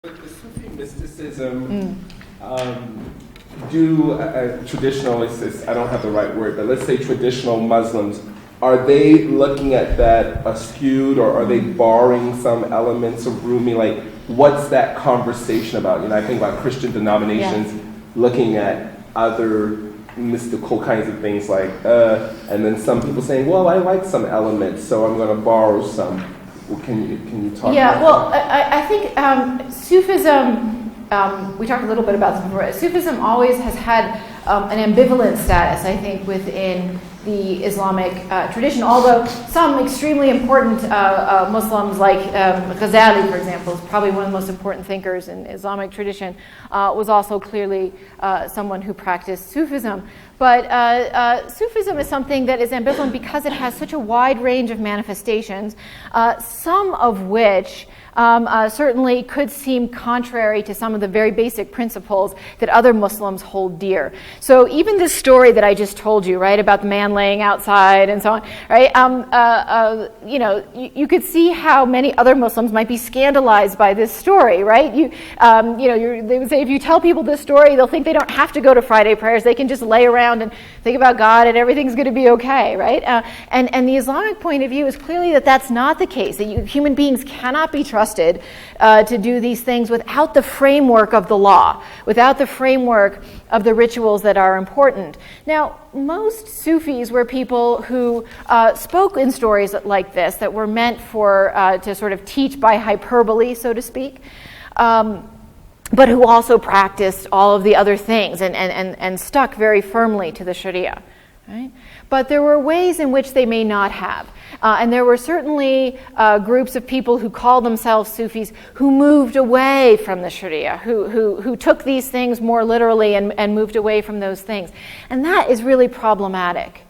With the Sufi mysticism, do traditionalists, I don't have the right word, but let's say traditional Muslims, are they looking at that askewed, or are they borrowing some elements of Rumi? Like, what's that conversation about? You know, I think about Christian denominations looking at other mystical kinds of things, like, and then some people saying, well, I like some elements, so I'm going to borrow some. Well, can you talk about that? I think Sufism, we talked a little bit about this before. Sufism always has had an ambivalent status, I think, within the Islamic tradition, although some extremely important Muslims, like Ghazali, for example, is probably one of the most important thinkers in Islamic tradition, was also clearly someone who practiced Sufism. But Sufism is something that is ambivalent because it has such a wide range of manifestations, some of which certainly could seem contrary to some of the very basic principles that other Muslims hold dear. So even this story that I just told you, right, about the man laying outside and so on, right, you could see how many other Muslims might be scandalized by this story, right? They would say, if you tell people this story, they'll think they don't have to go to Friday prayers. They can just lay around and think about God and everything's going to be okay, right? And the Islamic point of view is clearly that that's not the case, that human beings cannot be trusted to do these things without the framework of the law, without the framework of the rituals that are important. Now, most Sufis were people who spoke in stories like this that were meant to sort of teach by hyperbole, so to speak, but who also practiced all of the other things and stuck very firmly to the Sharia. Right? But there were ways in which they may not have. And there were certainly groups of people who called themselves Sufis who moved away from the Sharia, who took these things more literally and moved away from those things. And that is really problematic.